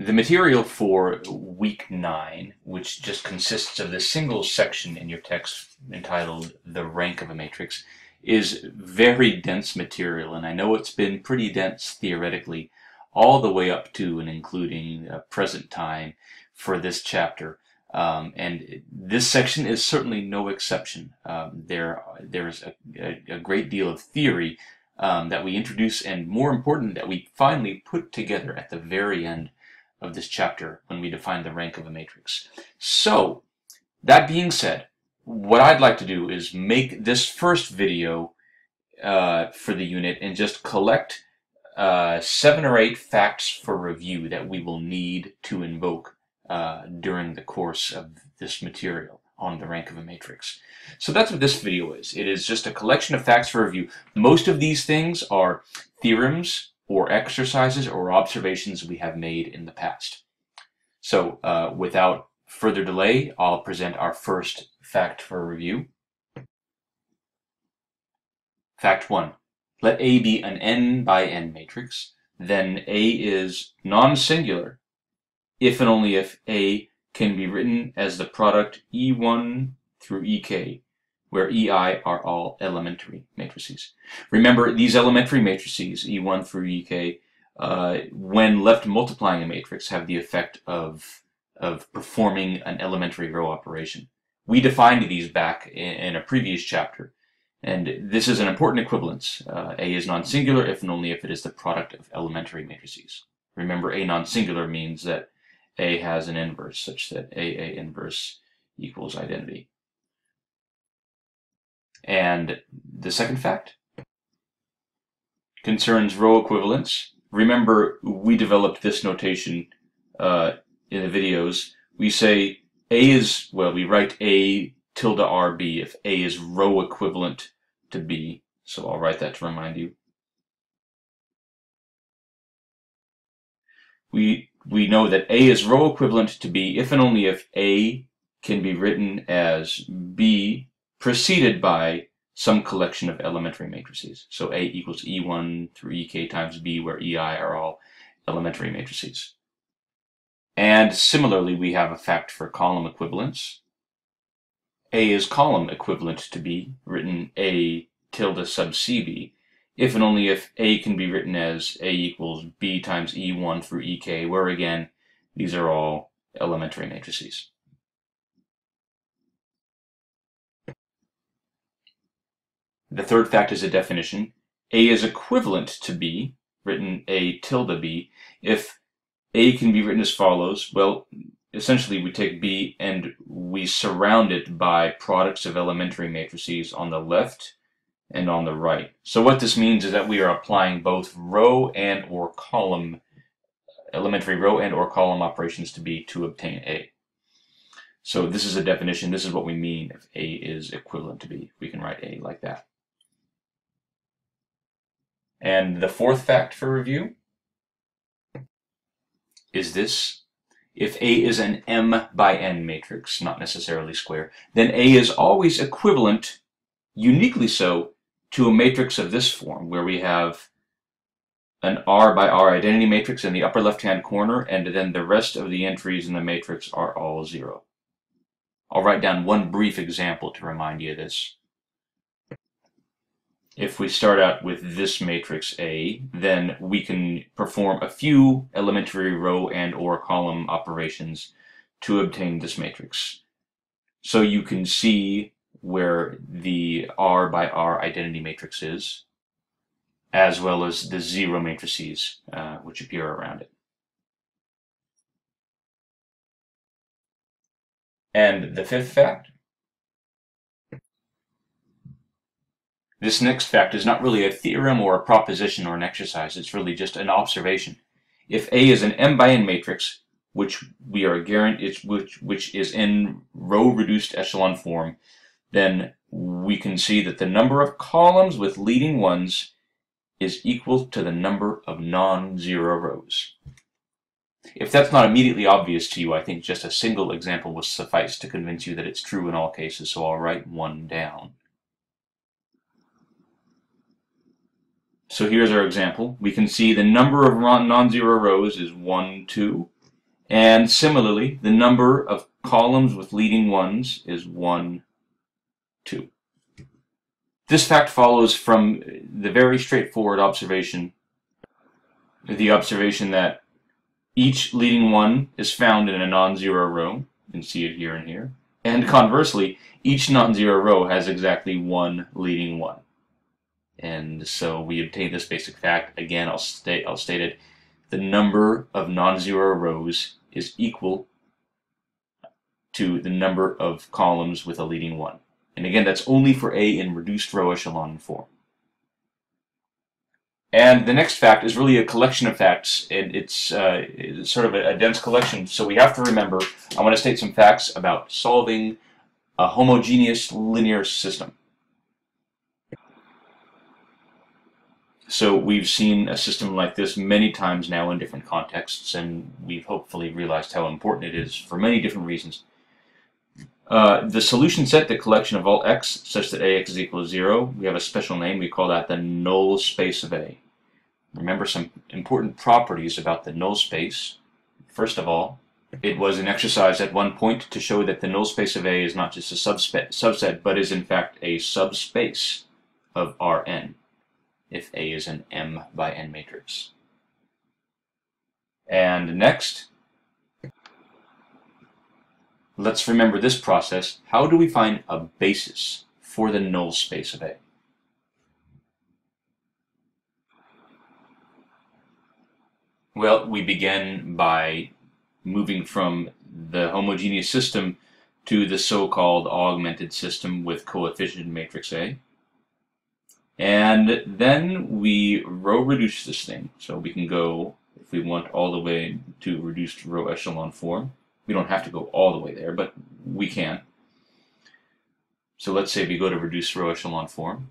The material for week 9, which just consists of the single section in your text entitled The Rank of a Matrix, is very dense material, and I know it's been pretty dense theoretically all the way up to and including present time for this chapter. And this section is certainly no exception. There's a great deal of theory that we introduce, and more important, that we finally put together at the very end of this chapter when we define the rank of a matrix. So, that being said, what I'd like to do is make this first video for the unit and just collect 7 or 8 facts for review that we will need to invoke during the course of this material on the rank of a matrix. So that's what this video is. It is just a collection of facts for review. Most of these things are theorems or exercises or observations we have made in the past. So without further delay, I'll present our first fact for review. Fact 1. Let A be an n by n matrix, then A is non-singular if and only if A can be written as the product E1 through EK, where EI are all elementary matrices. Remember, these elementary matrices, E1 through EK, when left multiplying a matrix, have the effect of performing an elementary row operation. We defined these back in a previous chapter, and this is an important equivalence. A is non-singular if and only if it is the product of elementary matrices. Remember, A non-singular means that A has an inverse, such that AA inverse equals identity. And the second fact concerns row equivalence. Remember, we developed this notation in the videos. We say A is, well, we write A tilde RB if A is row equivalent to B. So I'll write that to remind you. We know that A is row equivalent to B if and only if A can be written as B preceded by some collection of elementary matrices. So A equals E1 through EK times B, where EI are all elementary matrices. And similarly, we have a fact for column equivalence. A is column equivalent to B, written A tilde sub CB, if and only if A can be written as A equals B times E1 through EK, where again, these are all elementary matrices. The third fact is a definition. A is equivalent to B, written A tilde B, if A can be written as follows. Well, essentially we take B and we surround it by products of elementary matrices on the left and on the right. So what this means is that we are applying both row and or column, elementary row and or column operations to B to obtain A. So this is a definition. This is what we mean if A is equivalent to B. We can write A like that. And the fourth fact for review is this. If A is an M by N matrix, not necessarily square, then A is always equivalent, uniquely so, to a matrix of this form, where we have an R by R identity matrix in the upper left-hand corner, and then the rest of the entries in the matrix are all 0. I'll write down one brief example to remind you of this. If we start out with this matrix A, then we can perform a few elementary row and or column operations to obtain this matrix. So you can see where the R by R identity matrix is, as well as the 0 matrices which appear around it. And the fifth fact. This next fact is not really a theorem or a proposition or an exercise. It's really just an observation. If A is an M by N matrix, which we are which is in row reduced echelon form, then we can see that the number of columns with leading ones is equal to the number of non-zero rows. If that's not immediately obvious to you, I think just a single example will suffice to convince you that it's true in all cases, so I'll write one down. So here's our example. We can see the number of non-zero rows is 1, 2. And similarly, the number of columns with leading ones is 1, 2. This fact follows from the very straightforward observation, the observation that each leading one is found in a non-zero row. You can see it here and here. And conversely, each non-zero row has exactly one leading one. And so we obtain this basic fact. Again, I'll state it. The number of non-zero rows is equal to the number of columns with a leading one. And again, that's only for A in reduced row echelon form. And the next fact is really a collection of facts, and it's sort of a dense collection. So we have to remember, I want to state some facts about solving a homogeneous linear system. So we've seen a system like this many times now in different contexts, and we've hopefully realized how important it is for many different reasons. The solution set, the collection of all x such that ax is equal to 0, we have a special name. We call that the null space of A. Remember some important properties about the null space. First of all, it was an exercise at one point to show that the null space of A is not just a subset, but is in fact a subspace of Rn, if A is an M by N matrix. And next, let's remember this process. How do we find a basis for the null space of A? Well, we begin by moving from the homogeneous system to the so-called augmented system with coefficient matrix A. And then we row reduce this thing. So we can go, if we want, all the way to reduced row echelon form. We don't have to go all the way there, but we can. So let's say we go to reduced row echelon form.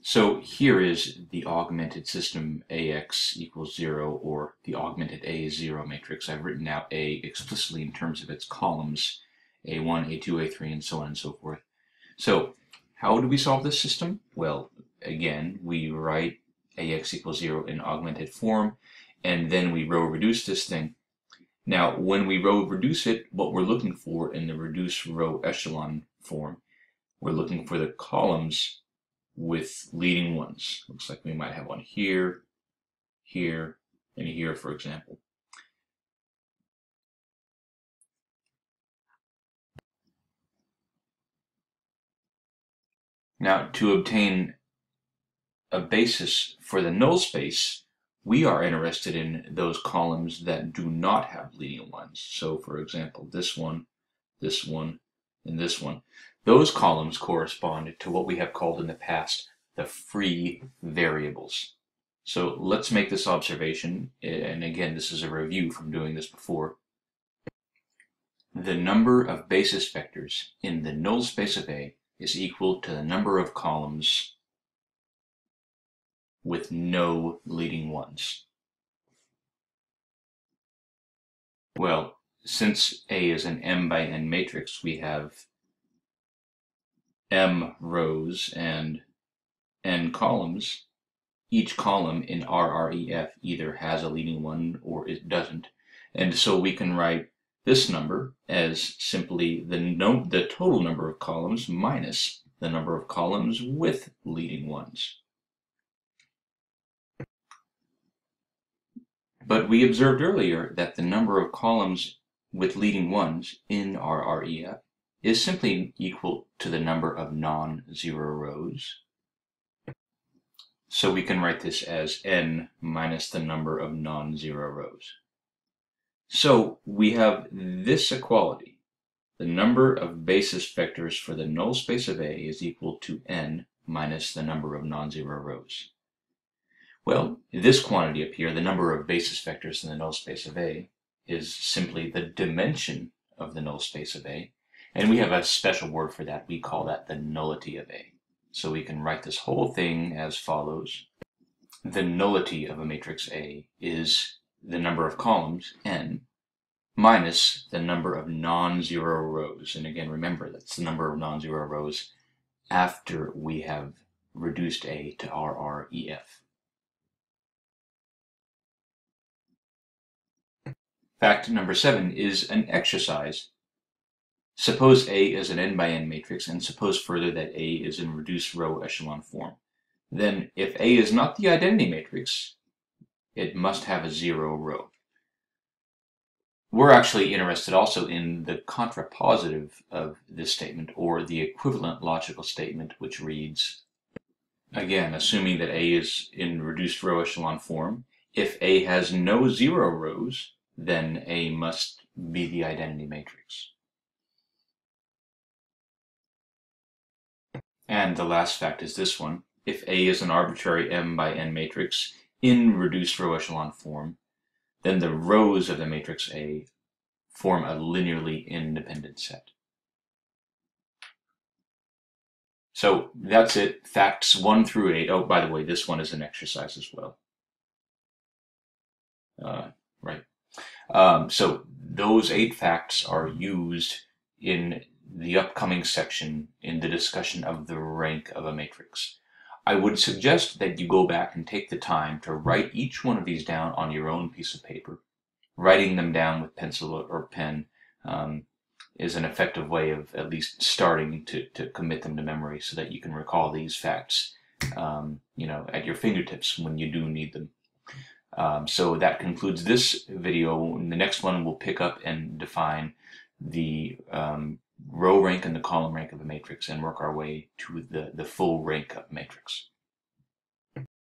So here is the augmented system AX equals 0, or the augmented A is 0 matrix. I've written out A explicitly in terms of its columns, A1, A2, A3, and so on and so forth. So how do we solve this system? Well, again, we write AX equals 0 in augmented form, and then we row reduce this thing. Now, when we row reduce it, what we're looking for in the reduced row echelon form, we're looking for the columns with leading ones. Looks like we might have one here, here, and here, for example. Now, to obtain a basis for the null space, we are interested in those columns that do not have leading ones. So, for example, this one, and this one. Those columns correspond to what we have called in the past the free variables. So let's make this observation, and again, this is a review from doing this before. The number of basis vectors in the null space of A is equal to the number of columns with no leading ones. Well, since A is an M by N matrix, we have M rows and N columns. Each column in RREF either has a leading one or it doesn't. And so we can write this number as simply the total number of columns minus the number of columns with leading ones. But we observed earlier that the number of columns with leading ones in RREF is simply equal to the number of non-zero rows. So we can write this as n minus the number of non-zero rows. So we have this equality. The number of basis vectors for the null space of A is equal to n minus the number of non-zero rows. Well, this quantity up here, the number of basis vectors in the null space of A, is simply the dimension of the null space of A. And we have a special word for that. We call that the nullity of A. So we can write this whole thing as follows. The nullity of a matrix A is the number of columns, n, minus the number of non-zero rows. And again, remember, that's the number of non-zero rows after we have reduced A to RREF. Fact number 7 is an exercise. Suppose A is an n by n matrix, and suppose further that A is in reduced row echelon form. Then, if A is not the identity matrix, it must have a 0 row. We're actually interested also in the contrapositive of this statement, or the equivalent logical statement, which reads, again, assuming that A is in reduced row echelon form, if A has no 0 rows, then A must be the identity matrix. And the last fact is this one. If A is an arbitrary m by n matrix in reduced row echelon form, then the rows of the matrix A form a linearly independent set. So that's it. Facts 1 through 8. Oh, by the way, this one is an exercise as well. Right. So those 8 facts are used in the upcoming section in the discussion of the rank of a matrix. I would suggest that you go back and take the time to write each one of these down on your own piece of paper. Writing them down with pencil or pen is an effective way of at least starting to commit them to memory so that you can recall these facts at your fingertips when you do need them. So that concludes this video. In the next one, we'll pick up and define the row rank and the column rank of a matrix and work our way to the full rank of a matrix.